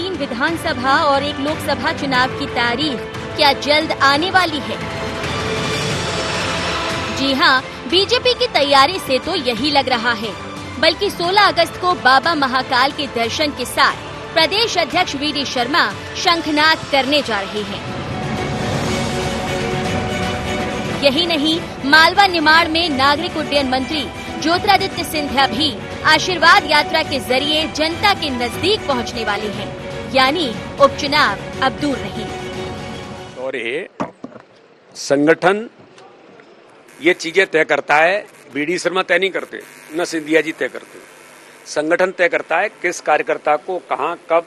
3 विधानसभा और 1 लोकसभा चुनाव की तारीख क्या जल्द आने वाली है? जी हां, बीजेपी की तैयारी से तो यही लग रहा है। बल्कि 16 अगस्त को बाबा महाकाल के दर्शन के साथ प्रदेश अध्यक्ष वीडी शर्मा शंखनाद करने जा रहे हैं। यही नहीं, मालवा निमाड़ में नागरिक उड्डयन मंत्री ज्योतिरादित्य सिंधिया भी आशीर्वाद यात्रा के जरिए जनता के नजदीक पहुंचने वाले हैं। यानी उपचुनाव अब दूर नहीं। और ये संगठन ये चीजें तय करता है, वीडी शर्मा तय नहीं करते, न सिंधिया जी तय करते। संगठन तय करता है किस कार्यकर्ता को कहां कब।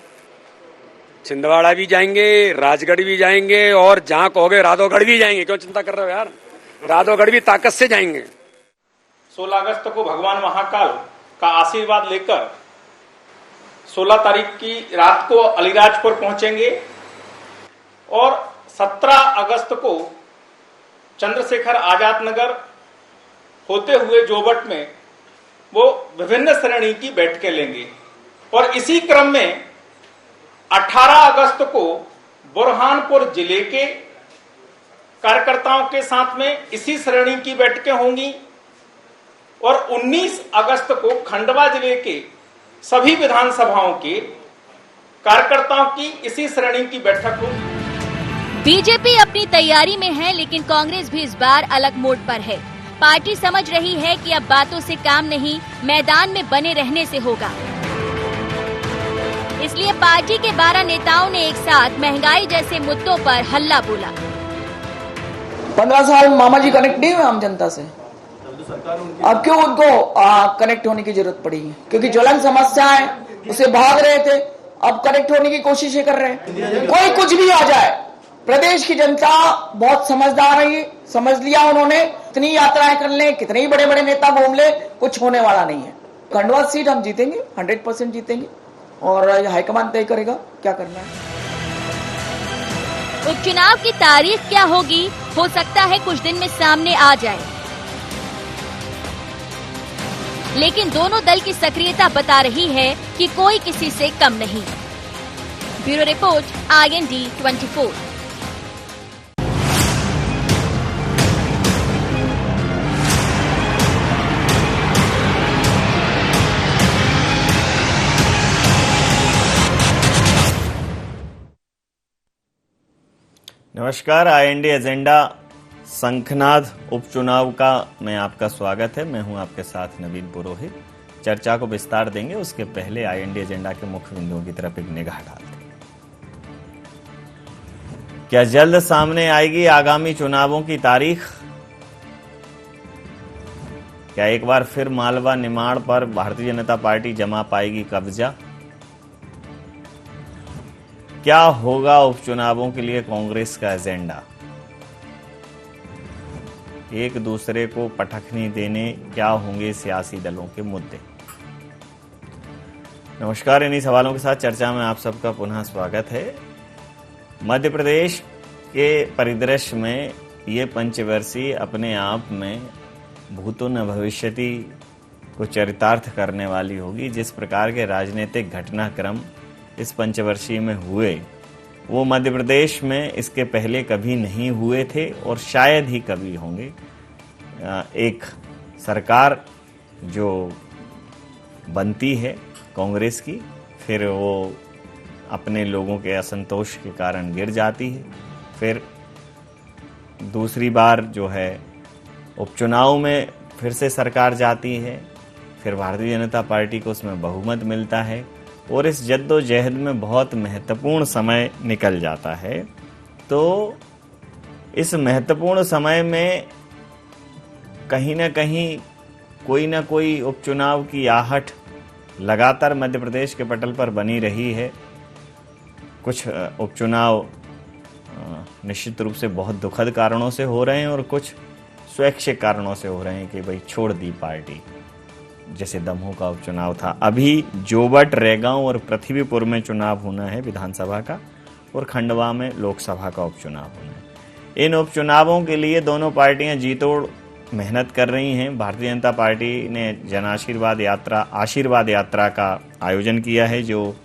छिंदवाड़ा भी जाएंगे, राजगढ़ भी जाएंगे और जहां कहोगे राधौगढ़ भी जाएंगे। क्यों चिंता कर रहे हो यार, राधौगढ़ भी ताकत से जाएंगे। 16 अगस्त को भगवान महाकाल का आशीर्वाद लेकर 16 तारीख की रात को अलीराजपुर पहुंचेंगे और 17 अगस्त को चंद्रशेखर आजाद नगर होते हुए जोबट में वो विभिन्न श्रेणी की बैठकें लेंगे। और इसी क्रम में 18 अगस्त को बुरहानपुर जिले के कार्यकर्ताओं के साथ में इसी श्रेणी की बैठकें होंगी और 19 अगस्त को खंडवा जिले के सभी विधानसभाओं के कार्यकर्ताओं की इसी श्रेणी की बैठक होगी। बीजेपी अपनी तैयारी में है, लेकिन कांग्रेस भी इस बार अलग मोड पर है। पार्टी समझ रही है कि अब बातों से काम नहीं, मैदान में बने रहने से होगा। इसलिए पार्टी के 12 नेताओं ने एक साथ महंगाई जैसे मुद्दों पर हल्ला बोला। 15 साल मामा जी कनेक्ट नहीं हुए आम जनता से, अब क्यों उनको कनेक्ट होने की जरूरत पड़ी? क्योंकि ज्वलन समस्या है, उसे भाग रहे थे, अब कनेक्ट होने की कोशिशें कर रहे हैं। कोई कुछ भी आ जाए, प्रदेश की जनता बहुत समझदार है, समझ लिया उन्होंने। कितनी यात्राएं कर ले, कितने बड़े बड़े नेता घूम ले, कुछ होने वाला नहीं है। खंडवा सीट हम जीतेंगे, 100% जीतेंगे और हाईकमान तय करेगा क्या करना है। उपचुनाव की तारीख क्या होगी, हो सकता है कुछ दिन में सामने आ जाए, लेकिन दोनों दल की सक्रियता बता रही है कि कोई किसी से कम नहीं। Bureau report, IND 24। नमस्कार, IND एजेंडा शंखनाद उपचुनाव का मैं आपका स्वागत है। मैं हूं आपके साथ नवीन पुरोहित। चर्चा को विस्तार देंगे, उसके पहले IND एजेंडा के मुख्य बिंदुओं की तरफ एक निगाह डालते हैं। क्या जल्द सामने आएगी आगामी चुनावों की तारीख? क्या एक बार फिर मालवा निमाड़ पर भारतीय जनता पार्टी जमा पाएगी कब्जा? क्या होगा उपचुनावों के लिए कांग्रेस का एजेंडा? एक दूसरे को पटखनी देने क्या होंगे सियासी दलों के मुद्दे? नमस्कार, इन्हीं सवालों के साथ चर्चा में आप सबका पुनः स्वागत है। मध्य प्रदेश के परिदृश्य में ये पंचवर्षीय अपने आप में भूतो न भविष्यति को चरितार्थ करने वाली होगी। जिस प्रकार के राजनीतिक घटनाक्रम इस पंचवर्षीय में हुए, वो मध्य प्रदेश में इसके पहले कभी नहीं हुए थे और शायद ही कभी होंगे। एक सरकार जो बनती है कांग्रेस की, फिर वो अपने लोगों के असंतोष के कारण गिर जाती है, फिर दूसरी बार जो है उपचुनाव में फिर से सरकार जाती है, फिर भारतीय जनता पार्टी को उसमें बहुमत मिलता है और इस जद्दोजहद में बहुत महत्वपूर्ण समय निकल जाता है। तो इस महत्वपूर्ण समय में कहीं ना कहीं कोई ना कोई उपचुनाव की आहट लगातार मध्य प्रदेश के पटल पर बनी रही है। कुछ उपचुनाव निश्चित रूप से बहुत दुखद कारणों से हो रहे हैं और कुछ स्वैच्छिक कारणों से हो रहे हैं कि भाई छोड़ दी पार्टी, जैसे दमोह का उपचुनाव था। अभी जोबट, रैगांव और पृथ्वीपुर में चुनाव होना है विधानसभा का और खंडवा में लोकसभा का उपचुनाव होना है। इन उपचुनावों के लिए दोनों पार्टियां जीतोड़ मेहनत कर रही हैं। भारतीय जनता पार्टी ने जन आशीर्वाद यात्रा का आयोजन किया है, जो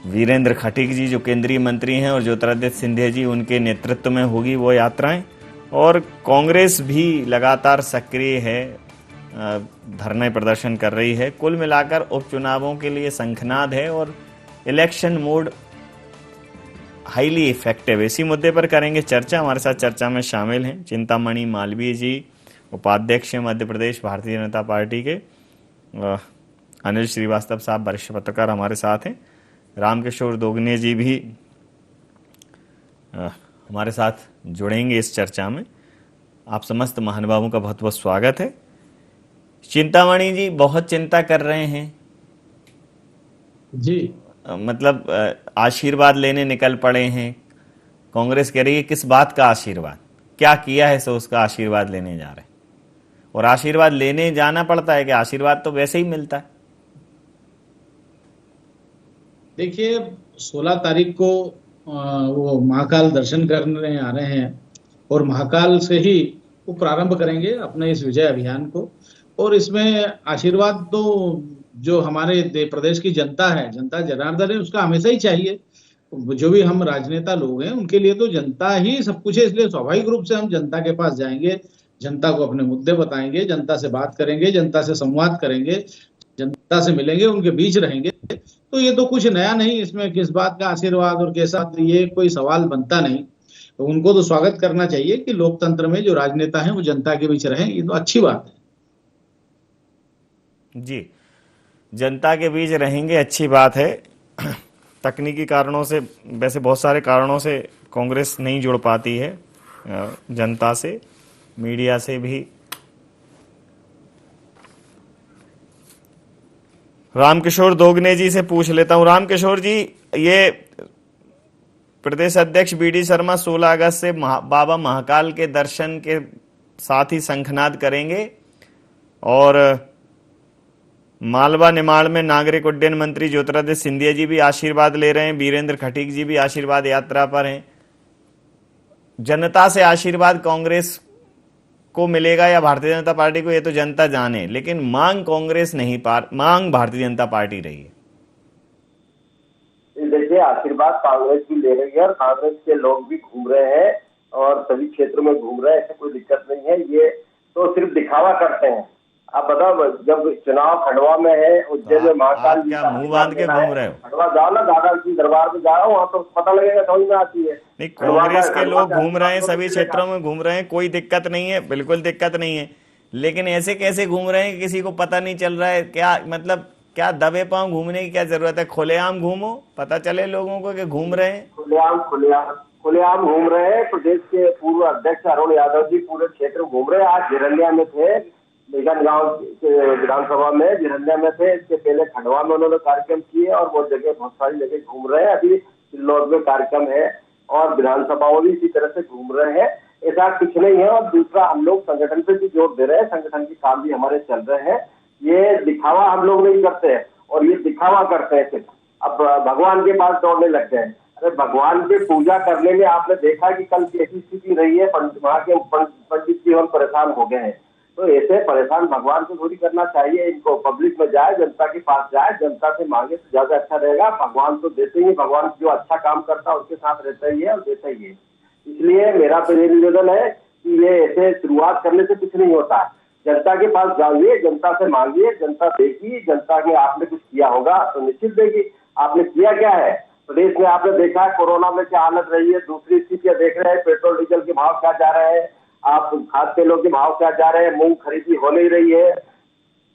वीरेंद्र खटीक जी जो केंद्रीय मंत्री हैं और ज्योतिरादित्य सिंधिया जी उनके नेतृत्व में होगी वो यात्राएं। और कांग्रेस भी लगातार सक्रिय है, धरने प्रदर्शन कर रही है। कुल मिलाकर उपचुनावों के लिए शंखनाद है और इलेक्शन मोड हाईली इफेक्टिव। इसी मुद्दे पर करेंगे चर्चा। हमारे साथ चर्चा में शामिल हैं चिंतामणि मालवीय जी, उपाध्यक्ष मध्य प्रदेश भारतीय जनता पार्टी के। अनिल श्रीवास्तव साहब वरिष्ठ पत्रकार हमारे साथ हैं। रामकिशोर दोगने जी भी हमारे साथ जुड़ेंगे इस चर्चा में। आप समस्त महानुभावों का बहुत बहुत स्वागत है। चिंतामणि जी बहुत चिंता कर रहे हैं जी, मतलब आशीर्वाद लेने निकल पड़े हैं। कांग्रेस कह रही है किस बात का आशीर्वाद, क्या किया है सो उसका आशीर्वाद लेने जा रहे हैं। और आशीर्वाद लेने जाना पड़ता है कि आशीर्वाद तो वैसे ही मिलता है। देखिए 16 तारीख को वो महाकाल दर्शन करने आ रहे हैं और महाकाल से ही वो प्रारंभ करेंगे अपने इस विजय अभियान को। और इसमें आशीर्वाद तो जो हमारे प्रदेश की जनता है, जनता जनार्दन है, उसका हमेशा ही चाहिए। जो भी हम राजनेता लोग हैं उनके लिए तो जनता ही सब कुछ है, इसलिए स्वाभाविक रूप से हम जनता के पास जाएंगे, जनता को अपने मुद्दे बताएंगे, जनता से बात करेंगे, जनता से संवाद करेंगे, जनता से मिलेंगे, उनके बीच रहेंगे। तो ये तो कुछ नया नहीं, इसमें किस बात का आशीर्वाद और कैसा, ये कोई सवाल बनता नहीं। तो उनको तो स्वागत करना चाहिए कि लोकतंत्र में जो राजनेता हैं वो जनता के बीच रहें, ये तो अच्छी बात है जी। जनता के बीच रहेंगे, अच्छी बात है। तकनीकी कारणों से, वैसे बहुत सारे कारणों से कांग्रेस नहीं जुड़ पाती है जनता से, मीडिया से भी। रामकिशोर दोगने जी से पूछ लेता हूं। रामकिशोर जी, ये प्रदेश अध्यक्ष बीडी शर्मा 16 अगस्त से बाबा महाकाल के दर्शन के साथ ही शंखनाद करेंगे और मालवा निमाड़ में नागरिक उड्डयन मंत्री ज्योतिरादित्य सिंधिया जी भी आशीर्वाद ले रहे हैं, वीरेंद्र खटीक जी भी आशीर्वाद यात्रा पर हैं। जनता से आशीर्वाद कांग्रेस को मिलेगा या भारतीय जनता पार्टी को, ये तो जनता जाने, लेकिन मांग कांग्रेस नहीं, मांग भारतीय जनता पार्टी रही है। देखिए आशीर्वाद कांग्रेस भी ले रही है और कांग्रेस के लोग भी घूम रहे हैं और सभी क्षेत्रों में घूम रहे हैं, ऐसे कोई दिक्कत नहीं है। ये तो सिर्फ दिखावा करते हैं। आप बताओ, जब चुनाव खंडवा में है, उज्जैन में महाकाल जी क्या मुंह बांध के घूम रहे हो? खंडवा जाओ ना, दादा जी दरबार में जाओ, वहाँ तो पता लगेगा, समझ में आती है। नहीं, कांग्रेस के लोग घूम रहे हैं, सभी क्षेत्रों में घूम रहे हैं, कोई दिक्कत नहीं है, बिल्कुल दिक्कत नहीं है। लेकिन ऐसे कैसे घूम रहे हैं, किसी को पता नहीं चल रहा है क्या? मतलब क्या दबे पांव घूमने की क्या जरूरत है? खुलेआम घूमो, पता चले लोगों को कि घूम रहे हैं। खुलेआम घूम रहे हैं। प्रदेश के पूर्व अध्यक्ष अरुण यादव जी पूरे क्षेत्र घूम रहे हैं। आज झिरंडिया में थे, गांव विधानसभा में झिरंडिया में थे। इसके पहले खंडवा में उन्होंने कार्यक्रम किए और वो जगह बहुत सारी जगह घूम रहे हैं। अभी सिल्लोड में कार्यक्रम है और विधानसभाओं भी इसी तरह से घूम रहे हैं। ऐसा कुछ नहीं है। और दूसरा, हम लोग संगठन पे भी जोर दे रहे हैं, संगठन के काम भी हमारे चल रहे हैं। ये दिखावा हम लोग नहीं करते हैं और ये दिखावा करते हैं सिर्फ। अब भगवान के पास दौड़ने लग गए। अरे भगवान की पूजा करने में आपने देखा कि कल कैसी स्थिति रही है, वहाँ के पंडित जी हम परेशान हो गए हैं। तो ऐसे परेशान भगवान को थोड़ी करना चाहिए। इनको पब्लिक में जाए, जनता के पास जाए, जनता से मांगे तो ज्यादा अच्छा रहेगा। भगवान तो देते ही, भगवान जो अच्छा काम करता है उसके साथ रहता ही है और देता ही है। इसलिए मेरा तो ये निवेदन है कि ये ऐसे शुरुआत करने से कुछ नहीं होता। जनता के पास जाइए, जनता से मांगिए, जनता देगी। जनता के आपने कुछ किया होगा तो निश्चित देगी। आपने किया क्या है प्रदेश में? आपने देखा है कोरोना में क्या हालत रही है। दूसरी स्थितियां देख रहे हैं, पेट्रोल डीजल के भाव क्या जा रहे हैं, आप खाद्य तेलों के भाव क्या जा रहे हैं, मूंग खरीदी हो नहीं रही है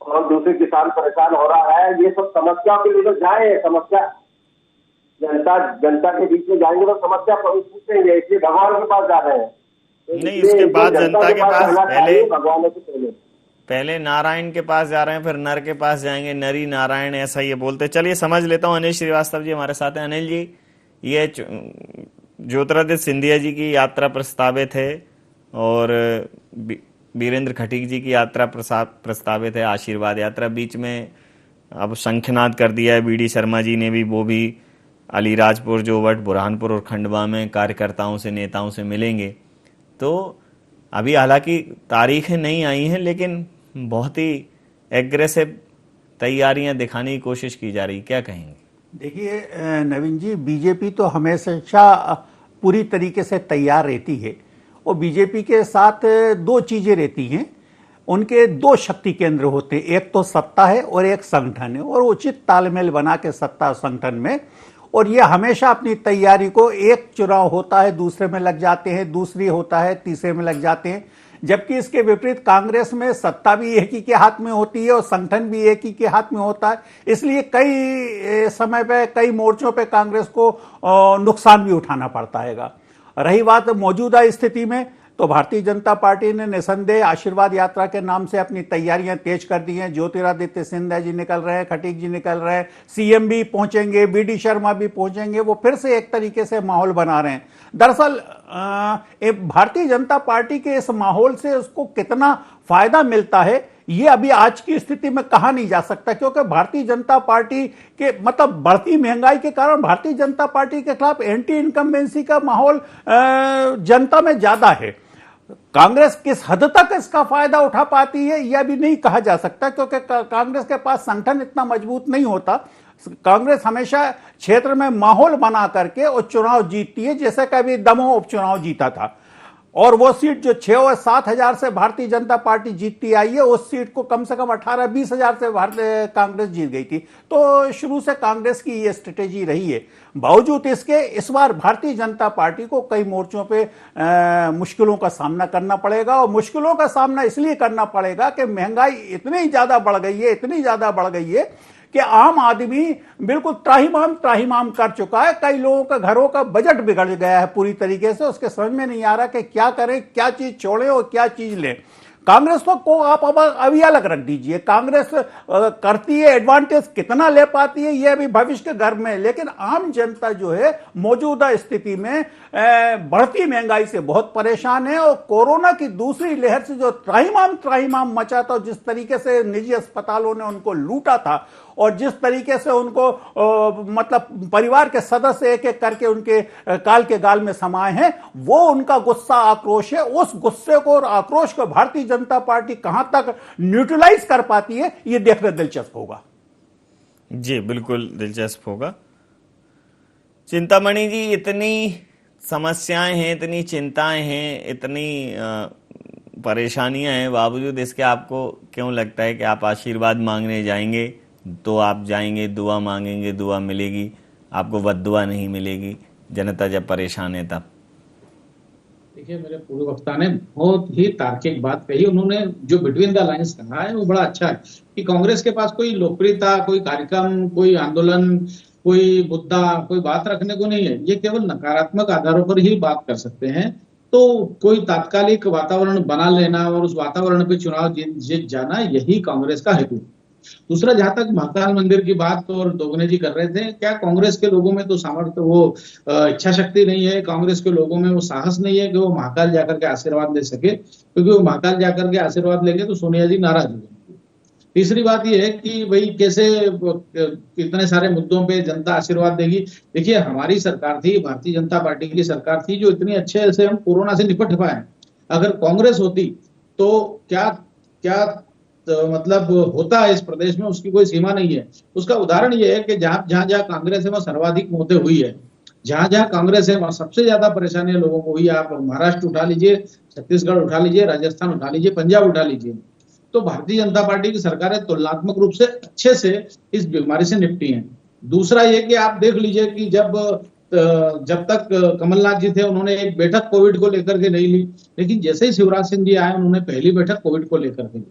और दूसरे किसान परेशान हो रहा है। ये सब समस्याओं के लिए जाए, समस्या जनता के बीच में जाएंगे तो समस्या पूछेंगे, इसलिए भगवान के पास जा रहे हैं। नहीं, इसके बाद जनता के पास भगवान से पहले नारायण के पास जा रहे हैं, फिर नर के पास जाएंगे, नरी नारायण ऐसा ये बोलते। चलिए समझ लेता हूँ। अनिल श्रीवास्तव जी हमारे साथ हैं। अनिल जी, ये ज्योतिरादित्य सिंधिया जी की यात्रा प्रस्तावित है और वीरेंद्र खटीक जी की यात्रा प्रस्तावित है, आशीर्वाद यात्रा। बीच में अब शंखनाद कर दिया है बीडी शर्मा जी ने भी, वो भी अलीराजपुर, जोवट, बुरहानपुर और खंडवा में कार्यकर्ताओं से, नेताओं से मिलेंगे। तो अभी हालांकि तारीखें नहीं आई हैं, लेकिन बहुत ही एग्रेसिव तैयारियां दिखाने की कोशिश की जा रही, क्या कहेंगे? देखिए नवीन जी, बीजेपी तो हमेशा पूरी तरीके से तैयार रहती है और बीजेपी के साथ दो चीजें रहती हैं। उनके दो शक्ति केंद्र होते हैं, एक तो सत्ता है और एक संगठन है, और उचित तालमेल बना के सत्ता संगठन में, और ये हमेशा अपनी तैयारी को, एक चुनाव होता है दूसरे में लग जाते हैं, दूसरी होता है तीसरे में लग जाते हैं। जबकि इसके विपरीत कांग्रेस में सत्ता भी एक ही के हाथ में होती है और संगठन भी एक ही के हाथ में होता है। इसलिए कई समय पे, कई मोर्चों पे कांग्रेस को नुकसान भी उठाना पड़ता है। रही बात मौजूदा स्थिति में, तो भारतीय जनता पार्टी ने निसंदेह आशीर्वाद यात्रा के नाम से अपनी तैयारियां तेज कर दी हैं। ज्योतिरादित्य सिंधिया जी निकल रहे हैं, खटीक जी निकल रहे हैं, सीएम भी पहुंचेंगे, बीडी शर्मा भी पहुंचेंगे। वो फिर से एक तरीके से माहौल बना रहे हैं। दरअसल भारतीय जनता पार्टी के इस माहौल से उसको कितना फायदा मिलता है, ये अभी आज की स्थिति में कहा नहीं जा सकता, क्योंकि भारतीय जनता पार्टी के मतलब बढ़ती महंगाई के कारण भारतीय जनता पार्टी के खिलाफ एंटी इनकम्बेंसी का माहौल जनता में ज्यादा है। कांग्रेस किस हद तक इसका फायदा उठा पाती है यह भी नहीं कहा जा सकता, क्योंकि कांग्रेस के पास संगठन इतना मजबूत नहीं होता। कांग्रेस हमेशा क्षेत्र में माहौल बना करके और चुनाव जीतती है, जैसे कभी दमोह उपचुनाव जीता था, और वो सीट जो 6 और 7 हजार से भारतीय जनता पार्टी जीतती आई है, उस सीट को कम से कम 18-20 हजार से कांग्रेस जीत गई थी। तो शुरू से कांग्रेस की ये स्ट्रेटेजी रही है। बावजूद इसके इस बार भारतीय जनता पार्टी को कई मोर्चों पे मुश्किलों का सामना करना पड़ेगा, और मुश्किलों का सामना इसलिए करना पड़ेगा कि महंगाई इतनी ज्यादा बढ़ गई है कि आम आदमी बिल्कुल त्राहिमाम कर चुका है। कई लोगों का घरों का बजट बिगड़ गया है पूरी तरीके से। उसके समझ में नहीं आ रहा कि क्या करें, क्या चीज छोड़ें और क्या चीज लें। कांग्रेस को आप अब अभी अलग रख दीजिए, कांग्रेस करती है, एडवांटेज कितना ले पाती है ये अभी भविष्य के घर में, लेकिन आम जनता जो है मौजूदा स्थिति में बढ़ती महंगाई से बहुत परेशान है। और कोरोना की दूसरी लहर से जो त्राहिमाम मचा था, जिस तरीके से निजी अस्पतालों ने उनको लूटा था, और जिस तरीके से उनको मतलब परिवार के सदस्य एक एक करके उनके काल के गाल में समाये हैं, वो उनका गुस्सा आक्रोश है। उस गुस्से को और आक्रोश को भारतीय जनता पार्टी कहां तक न्यूट्रलाइज कर पाती है, ये देखना दिलचस्प होगा। जी बिल्कुल दिलचस्प होगा। चिंतामणि जी, इतनी समस्याएं हैं, इतनी चिंताएं हैं, इतनी परेशानियां हैं, बावजूद इसके आपको क्यों लगता है कि आप आशीर्वाद मांगने जाएंगे तो आप जाएंगे, दुआ मांगेंगे, दुआ मिलेगी, आपको बद्दुआ नहीं मिलेगी, जनता जब परेशान है तब? देखिए, मेरे पूर्व वक्ता ने बहुत ही तार्किक बात कही। उन्होंने जो बिटवीन द लाइंस कहा है वो बड़ा अच्छा है कि कांग्रेस के पास कोई लोकप्रियता, कोई कार्यक्रम, कोई आंदोलन, कोई मुद्दा, कोई बात रखने को नहीं है। ये केवल नकारात्मक आधारों पर ही बात कर सकते हैं। तो कोई तात्कालिक वातावरण बना लेना और उस वातावरण पे चुनाव जीत जाना, यही कांग्रेस का हेतु। दूसरा, जहां तक महाकाल मंदिर की बात और दोगने जी कर रहे थे, क्या कांग्रेस के लोगों में तो सामर्थ्य, वो इच्छा शक्ति नहीं है, कांग्रेस के लोगों में वो साहस नहीं है कि वो महाकाल जाकर के आशीर्वाद ले सके, क्योंकि वो महाकाल जाकर के आशीर्वाद लेंगे तो सोनिया जी नाराज हो जाएंगे। तीसरी बात ये है कि भाई कैसे इतने सारे मुद्दों पे जनता आशीर्वाद देगी। देखिए, हमारी सरकार थी, भारतीय जनता पार्टी की सरकार थी, जो इतनी अच्छे से हम कोरोना से निपट पाए। अगर कांग्रेस होती तो क्या मतलब होता है इस प्रदेश में, उसकी कोई सीमा नहीं है। उसका उदाहरण ये है कि जहां कांग्रेस है वहां सर्वाधिक मौतें हुई है, जहां कांग्रेस है वहां सबसे ज्यादा परेशानियां लोगों को हुई है। आप महाराष्ट्र उठा लीजिए, छत्तीसगढ़ उठा लीजिए, राजस्थान उठा लीजिए, पंजाब उठा लीजिए। तो भारतीय जनता पार्टी की सरकारें तुलनात्मक रूप से अच्छे से इस बीमारी से निपटी हैं। दूसरा ये कि आप देख लीजिए कि जब तक कमलनाथ जी थे, उन्होंने एक बैठक कोविड को लेकर के नहीं ली, लेकिन जैसे ही शिवराज सिंह जी आए, उन्होंने पहली बैठक कोविड को लेकर के ली।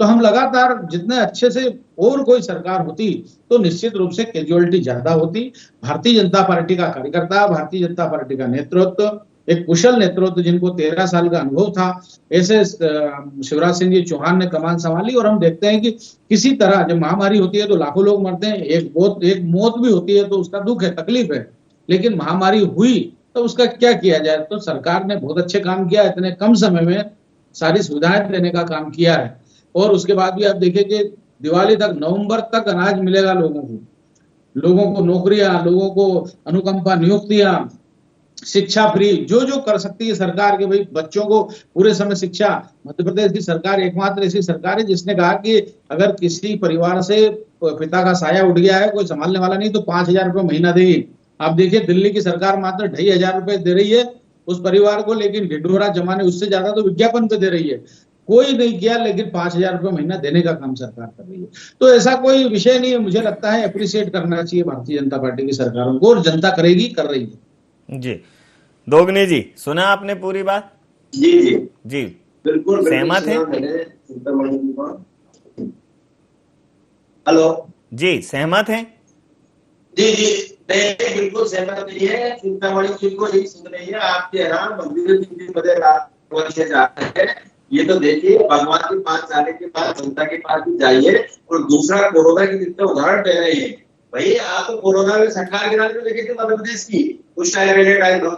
तो हम लगातार जितने अच्छे से और कोई सरकार होती तो निश्चित रूप से कैजुअलिटी ज्यादा होती। भारतीय जनता पार्टी का कार्यकर्ता, भारतीय जनता पार्टी का नेतृत्व, एक कुशल नेतृत्व जिनको 13 साल का अनुभव था, ऐसे शिवराज सिंह जी चौहान ने कमान संभाली। और हम देखते हैं कि किसी तरह जब महामारी होती है तो लाखों लोग मरते हैं, एक मौत भी होती है तो उसका दुख है, तकलीफ है, लेकिन महामारी हुई तो उसका क्या किया जाए। तो सरकार ने बहुत अच्छे काम किया, इतने कम समय में सारी सुविधाएं देने का काम किया है। और उसके बाद भी आप देखिए कि दिवाली तक, नवंबर तक अनाज मिलेगा लोगों को नौकरियां, लोगों को अनुकंपा नियुक्तियां, शिक्षा फ्री, जो जो कर सकती है सरकार के, भाई बच्चों को पूरे समय शिक्षा। मध्य प्रदेश की सरकार एकमात्र ऐसी सरकार है जिसने कहा कि अगर किसी परिवार से पिता का साया उठ गया है, कोई संभालने वाला नहीं, तो 5,000 रुपये महीना देगी। आप देखिए दिल्ली की सरकार मात्र 2,500 रुपए दे रही है उस परिवार को, लेकिन ढिढोरा जमाने उससे ज्यादा तो विज्ञापन पे दे रही है। कोई नहीं किया, लेकिन 5,000 रुपये महीना देने का काम सरकार कर रही है। तो ऐसा कोई विषय नहीं है, मुझे लगता है अप्रिशिएट करना चाहिए भारतीय जनता पार्टी की सरकारों को, और जनता करेगी, कर रही है। जी दोगने जी, सुना आपने पूरी बात? जी जी जी बिल्कुल सहमत है? हेलो जी सहमत है? जी जी नहीं बिल्कुल सहमत नहीं है। चिंतामणि जी को यही सुन रही है, आपके यहाँ मंदिर 3 बजे रात को जाते हैं। ये तो देखिए भगवान के पास जाने के बाद जनता के पास भी जाइए। और दूसरा कोरोना के जितने उदाहरण दे रहे हैं, भाई आप तो कोरोना में सरकार के नाम में लेके थे मध्य प्रदेश की, उस टाइम में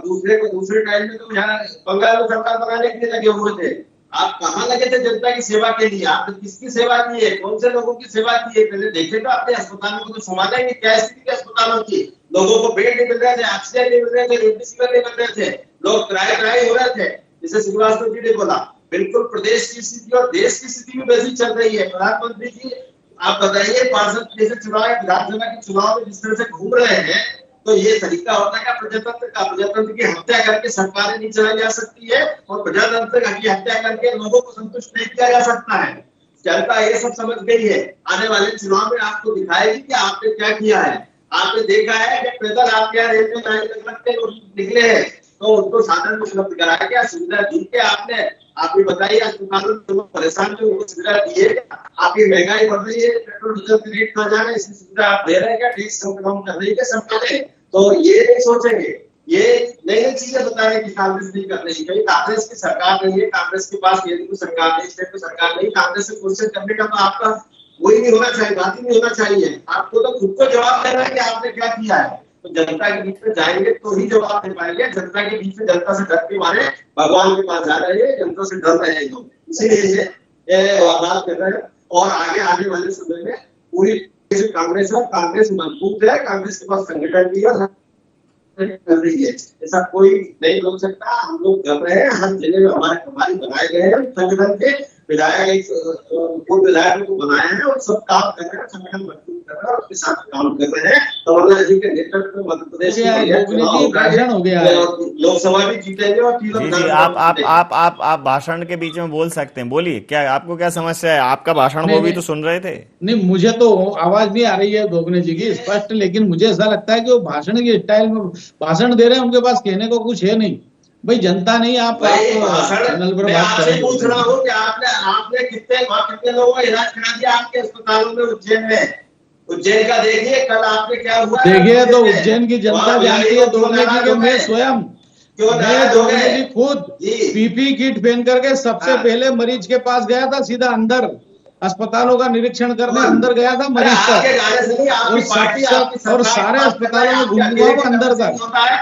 दूसरे टाइम में तो यहाँ बंगाल में सरकार बनाने के लिए लगे हुए थे। आप कहाँ लगे थे जनता की सेवा के लिए? आपने किसकी सेवा की है? कौन से लोगों की सेवा की है? पहले देखे तो आपने अस्पतालों को तो संभाला ही, क्या स्थिति थी अस्पतालों की? लोगों को बेड नहीं मिल रहे थे, ऑक्सीजन नहीं मिल रहे थे, रेमडेसिविर नहीं मिल रहे थे, लोग त्राही हो रहे थे। जैसे श्रीवास्तव जी ने बोला, बिल्कुल प्रदेश की स्थिति और देश की स्थिति भी वैसी चल रही है। प्रधानमंत्री जी आप बताइए, पार्षद जैसे चुनाव विधानसभा के चुनाव में जिस तरह से घूम रहे हैं, तो ये तरीका होता है क्या प्रजातंत्र का? प्रजातंत्र की हत्या करके सरकारें नहीं चलाई जा सकती है, और प्रजातंत्र की हत्या करके लोगों को संतुष्ट नहीं किया जा सकता है। जनता ये सब समझ गई है, आने वाले चुनाव में आपको दिखाएगी कि आपने क्या किया है। आपने देखा है कि पैदल आपके यहाँ रेलवे लाइन लगते निकले हैं, तो उनको साधन उपलब्ध कराया गया, सुविधा दी के आपने। आप भी बताइए, अस्पतालों में परेशान जो सुविधा दी है। आपकी महंगाई बढ़ रही है, पेट्रोल डीजल की रेट ना जाए, इसकी सुविधा आप दे रहे हैं क्या? टैक्स कम कर रही है सरकार? तो ये नहीं सोचेंगे, ये नई नई चीजें बताने की कांग्रेस नहीं कर रही है। कांग्रेस की सरकार नहीं है, कांग्रेस के पास केंद्र की सरकार नहीं, स्टेट की सरकार नहीं। कांग्रेस से क्वेश्चन करने का तो आपका वही नहीं होना चाहिए, बात ही नहीं होना चाहिए। आपको तो खुद को जवाब देना है कि आपने क्या किया है। तो जनता के बीच में जाएंगे तो ही जवाब दे पाएंगे। जनता के बीच में जनता से डर के मारे भगवान के पास जा रहे हैं, जनता से डर रहे हैं लोग, इसीलिए ये वारदात कर रहे हैं। और आगे वाले समय में पूरी कांग्रेस मजबूत है, कांग्रेस के पास संगठन भी है, कर रही है। ऐसा कोई नहीं बोल सकता। हम लोग कर रहे हैं, हर जिले में हमारे बनाए गए हैं संगठन के विधायक, विधायकों को बनाए हैं और सब काम कर रहे हैं, संगठन मजबूत कर रहे हैं और उसके साथ काम कर रहे हैं। कमलनाथ जी के नेतृत्व में मध्य प्रदेश लोकसभा भी जीतेंगे और जी आप भाषण के बीच में बोल सकते हैं, बोलिए। क्या आपको क्या समस्या है? आपका भाषण वो भी तो सुन रहे थे। नहीं, मुझे तो आवाज नहीं आ रही है दोगने जी की स्पष्ट, लेकिन मुझे ऐसा लगता है कि वो भाषण के स्टाइल में भाषण दे रहे हैं, उनके पास कहने को कुछ है नहीं। भाई जनता नहीं, आप चैनल पर बात करें। पूछ रहा हूँ कि आपने कितने लोगों का इलाज करा दिया आपके अस्पतालों में उज्जैन में? उज्जैन का देखिए, कल आपने क्या हुआ। देखिए तो उज्जैन की जनता जानती है दोगने जी के, मैं स्वयं दोगने जी खुद पीपी किट पहन करके सबसे पहले मरीज के पास गया था, सीधा अंदर अस्पतालों का निरीक्षण करने अंदर गया था मरीज तक, और सारे अस्पतालों में घूमूंगा अंदर तक।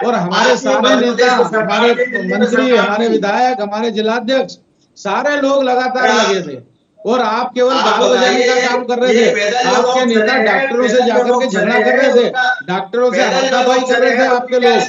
और हमारे सारे नेता, हमारे मंत्री, हमारे विधायक, हमारे जिलाध्यक्ष, सारे लोग लगातार लगे थे। और आप केवल गाल बजाने का काम कर रहे थे। आपके नेता डॉक्टरों से जाकर के झगड़ा कर रहे थे, डॉक्टरों से हाथापाई कर रहे थे आपके लोग,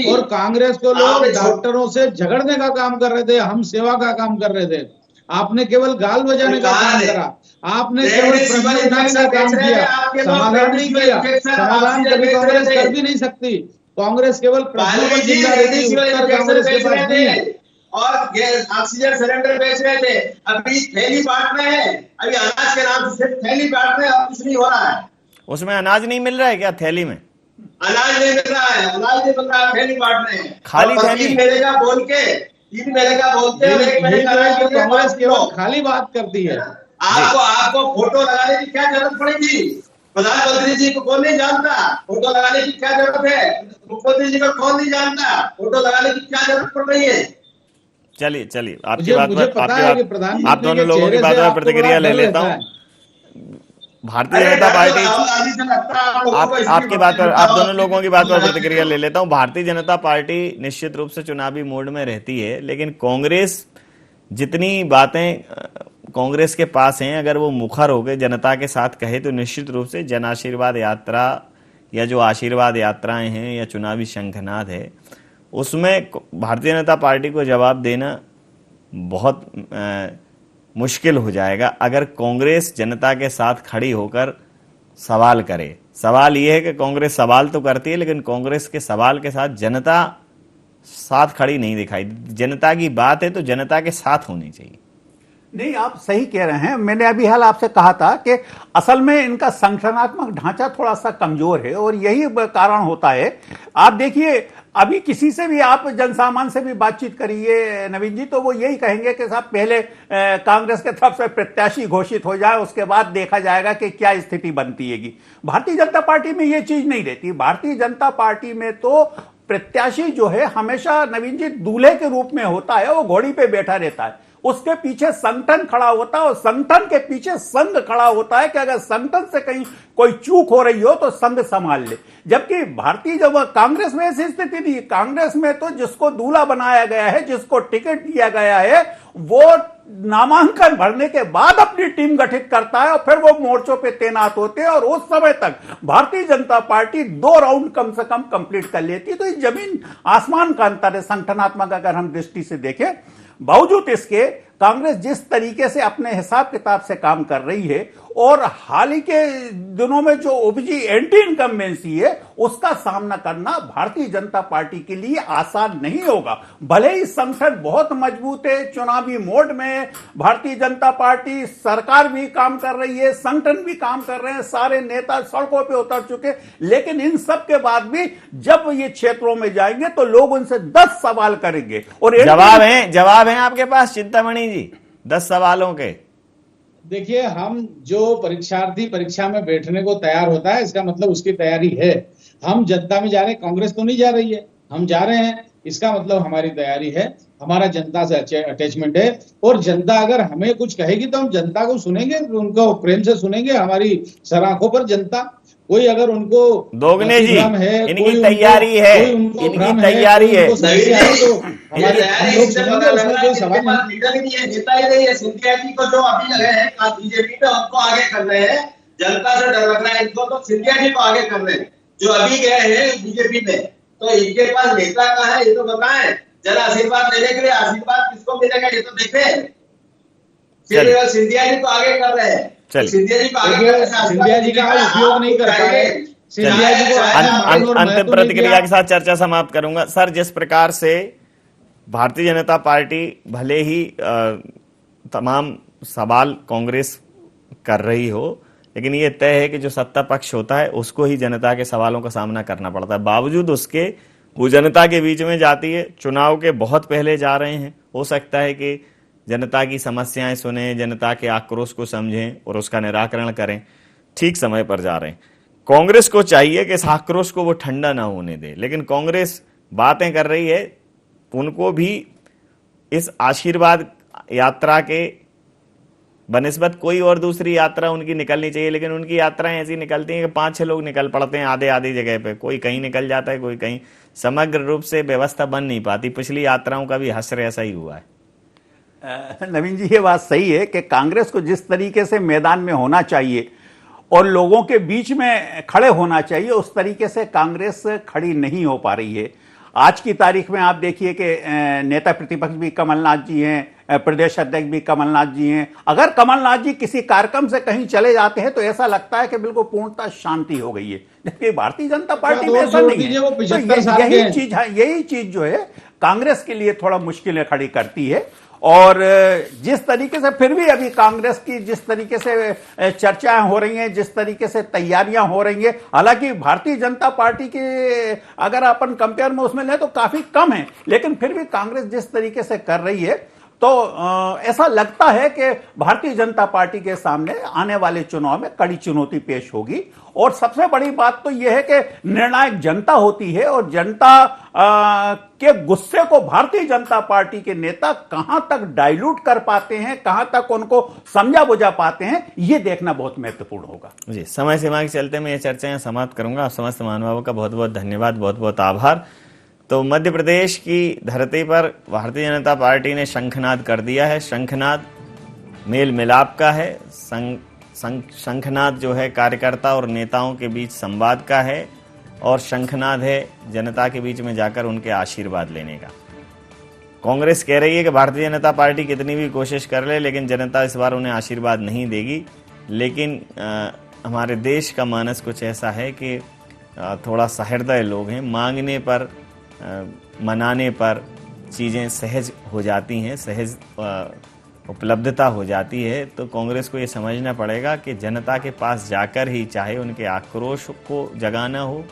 और कांग्रेस को लोग डॉक्टरों से झगड़ने का काम कर रहे थे, हम सेवा का काम कर रहे थे। आपने केवल गाल बजाने का काम करा, आपने केवल प्रश्न उठाने का काम किया, समाधान नहीं किया। समाधान कभी कांग्रेस कर भी नहीं सकती। कांग्रेस केवल प्रश्नों पर जिंदा रहती, उत्तर कांग्रेस के पास नहीं है। और ऑक्सीजन सिलेंडर बेच रहे थे, अभी थैली बांट रहे हैं, अभी अनाज के नाम से थैली बांट रहे हैं और कुछ नहीं हो रहा है। उसमें अनाज नहीं मिल रहा है क्या? थैली में अनाज नहीं मिल रहा है, अनाज नहीं मिल रहा है, थैली बांट रहे हैं, खाली थैली। 3 महीने का बोल के 1 महीने का कांग्रेस केवल खाली बात करती है। आपको फोटो लगाने की क्या जरूरत पड़ेगी? प्रधानमंत्री जी को कौन नहीं जानता? फोटो लगाने की क्या जरूरत है? मुख्यमंत्री जी को कौन नहीं जानता? फोटो लगाने की क्या जरूरत पड़ रही है? चलिए आपकी बात आप दोनों लोगों की बात पर प्रतिक्रिया ले लेता हूँ। भारतीय जनता पार्टी आपकी बात पर, आप दोनों लोगों की बात पर प्रतिक्रिया ले लेता हूं। भारतीय जनता पार्टी निश्चित रूप से चुनावी मोड में रहती है, लेकिन कांग्रेस जितनी बातें कांग्रेस के पास हैं, अगर वो मुखर हो गए जनता के साथ कहे तो निश्चित रूप से जन आशीर्वाद यात्रा या जो आशीर्वाद यात्राएं हैं या चुनावी शंखनाद है उसमें भारतीय जनता पार्टी को जवाब देना बहुत मुश्किल हो जाएगा अगर कांग्रेस जनता के साथ खड़ी होकर सवाल करे। सवाल यह है कि कांग्रेस सवाल तो करती है, लेकिन कांग्रेस के सवाल के साथ जनता साथ खड़ी नहीं दिखाई। जनता की बात है तो जनता के साथ होनी चाहिए। नहीं, आप सही कह रहे हैं। मैंने अभी हाल आपसे कहा था कि असल में इनका संगठनात्मक ढांचा थोड़ा सा कमजोर है और यही कारण होता है। आप देखिए, अभी किसी से भी आप जनसामान्य से भी बातचीत करिए नवीन जी, तो वो यही कहेंगे कि साहब पहले कांग्रेस के तरफ से प्रत्याशी घोषित हो जाए, उसके बाद देखा जाएगा कि क्या स्थिति बनती है। भारतीय जनता पार्टी में ये चीज नहीं रहती। भारतीय जनता पार्टी में तो प्रत्याशी जो है हमेशा नवीन जी दूल्हे के रूप में होता है, वो घोड़ी पे बैठा रहता है, उसके पीछे संगठन खड़ा होता है और संगठन के पीछे संघ खड़ा होता है कि अगर संगठन से कहीं कोई चूक हो रही हो तो संघ संभाल ले। जबकि भारतीय जब कांग्रेस में ऐसी स्थिति थी, कांग्रेस में तो जिसको दूल्हा बनाया गया है, जिसको टिकट दिया गया है, वो नामांकन भरने के बाद अपनी टीम गठित करता है और फिर वो मोर्चों पे तैनात होते हैं और उस समय तक भारतीय जनता पार्टी 2 राउंड कम से कम कंप्लीट कर लेती है। तो ये जमीन आसमान का अंतर है संगठनात्मक अगर हम दृष्टि से देखें। बावजूद इसके कांग्रेस जिस तरीके से अपने हिसाब किताब से काम कर रही है और हाल ही के दिनों में जो ओबीसी एंटी इनकम्बेंसी है उसका सामना करना भारतीय जनता पार्टी के लिए आसान नहीं होगा। भले ही संगठन बहुत मजबूत है, चुनावी मोड में भारतीय जनता पार्टी, सरकार भी काम कर रही है, संगठन भी काम कर रहे हैं, सारे नेता सड़कों पे उतर चुके, लेकिन इन सब के बाद भी जब ये क्षेत्रों में जाएंगे तो लोग उनसे 10 सवाल करेंगे और जवाब है आपके पास चिंतामणि जी 10 सवालों के। देखिए, हम जो परीक्षार्थी परीक्षा में बैठने को तैयार होता है, इसका मतलब उसकी तैयारी है। हम जनता में जा रहे हैं, कांग्रेस तो नहीं जा रही है, हम जा रहे हैं, इसका मतलब हमारी तैयारी है, हमारा जनता से अटैचमेंट है। और जनता अगर हमें कुछ कहेगी तो हम जनता को सुनेंगे, उनको प्रेम से सुनेंगे। हमारी सराखों पर जनता, कोई अगर उनको दोगने जी इनकी तैयारी है, इनकी तैयारी है। सिंधिया जी को जो अभी लगे हैं बीजेपी पे, उनको आगे कर रहे हैं। जनता से डर लग रहा है इनको, तो सिंधिया जी को आगे कर रहे हैं जो अभी गए हैं बीजेपी में। तो इनके पास नेता कहाँ है ये तो बताएं। जरा आशीर्वाद लेने के लिए आशीर्वाद किसको मिलेगा ये तो देखें। सिंधिया जी को आगे कर रहे हैं, सिंधिया जी को आगे, सिंधिया जी का उपयोग नहीं कर पाए। अंतिम प्रतिक्रिया के साथ चर्चा समाप्त करूंगा। सर, जिस प्रकार से भारतीय जनता पार्टी भले ही तमाम सवाल कांग्रेस कर रही हो, लेकिन ये तय है कि जो सत्ता पक्ष होता है उसको ही जनता के सवालों का सामना करना पड़ता है। बावजूद उसके वो जनता के बीच में जाती है, चुनाव के बहुत पहले जा रहे हैं। हो सकता है कि जनता की समस्याएं सुने, जनता के आक्रोश को समझें और उसका निराकरण करें। ठीक समय पर जा रहे हैं। कांग्रेस को चाहिए कि इस आक्रोश को वो ठंडा ना होने दे, लेकिन कांग्रेस बातें कर रही है। उनको भी इस आशीर्वाद यात्रा के बनिस्बत कोई और दूसरी यात्रा उनकी निकलनी चाहिए, लेकिन उनकी यात्राएं ऐसी निकलती हैं कि 5-6 लोग निकल पड़ते हैं आधे आधी जगह पे। कोई कहीं निकल जाता है, कोई कहीं। समग्र रूप से व्यवस्था बन नहीं पाती। पिछली यात्राओं का भी हश्र ऐसा ही हुआ है। नवीन जी, ये बात सही है कि कांग्रेस को जिस तरीके से मैदान में होना चाहिए और लोगों के बीच में खड़े होना चाहिए, उस तरीके से कांग्रेस खड़ी नहीं हो पा रही है। आज की तारीख में आप देखिए कि नेता प्रतिपक्ष भी कमलनाथ जी हैं, प्रदेश अध्यक्ष भी कमलनाथ जी हैं। अगर कमलनाथ जी किसी कार्यक्रम से कहीं चले जाते हैं तो ऐसा लगता है कि बिल्कुल पूर्णतः शांति हो गई है, जबकि भारतीय जनता पार्टी में ऐसा नहीं है। तो यही चीज जो है कांग्रेस के लिए थोड़ा मुश्किलें खड़ी करती है। और जिस तरीके से फिर भी अभी कांग्रेस की जिस तरीके से चर्चाएं हो रही हैं, जिस तरीके से तैयारियां हो रही हैं, हालांकि भारतीय जनता पार्टी के अगर अपन कंपेयर में उसमें लें तो काफी कम है, लेकिन फिर भी कांग्रेस जिस तरीके से कर रही है तो ऐसा लगता है कि भारतीय जनता पार्टी के सामने आने वाले चुनाव में कड़ी चुनौती पेश होगी। और सबसे बड़ी बात तो यह है कि निर्णायक जनता होती है और जनता के गुस्से को भारतीय जनता पार्टी के नेता कहां तक डाइल्यूट कर पाते हैं, कहां तक उनको समझा बुझा पाते हैं, यह देखना बहुत महत्वपूर्ण होगा। जी, समय सीमा के चलते मैं ये चर्चाएं समाप्त करूंगा। आप समस्त महानुभावों का बहुत बहुत धन्यवाद, बहुत बहुत आभार। तो मध्य प्रदेश की धरती पर भारतीय जनता पार्टी ने शंखनाद कर दिया है। शंखनाद मेल मिलाप का है, शंखनाद जो है कार्यकर्ता और नेताओं के बीच संवाद का है, और शंखनाद है जनता के बीच में जाकर उनके आशीर्वाद लेने का। कांग्रेस कह रही है कि भारतीय जनता पार्टी कितनी भी कोशिश कर ले लेकिन जनता इस बार उन्हें आशीर्वाद नहीं देगी। लेकिन हमारे देश का मानस कुछ ऐसा है कि थोड़ा सहृदय लोग हैं, मांगने पर मनाने पर चीज़ें सहज हो जाती हैं, सहज उपलब्धता हो जाती है। तो कांग्रेस को ये समझना पड़ेगा कि जनता के पास जाकर ही, चाहे उनके आक्रोश को जगाना हो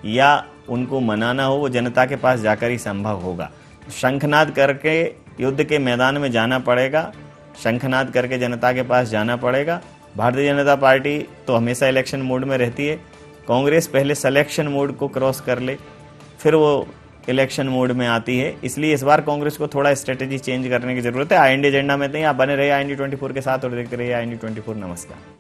या उनको मनाना हो, वो जनता के पास जाकर ही संभव होगा। शंखनाद करके युद्ध के मैदान में जाना पड़ेगा, शंखनाद करके जनता के पास जाना पड़ेगा। भारतीय जनता पार्टी तो हमेशा इलेक्शन मोड में रहती है, कांग्रेस पहले सिलेक्शन मोड को क्रॉस कर ले फिर वो इलेक्शन मोड में आती है। इसलिए इस बार कांग्रेस को थोड़ा स्ट्रेटेजी चेंज करने की जरूरत है। IND एजेंडा में नहीं, आप बने रहिए IND 24 के साथ और देखते रहिए IND 24। नमस्कार।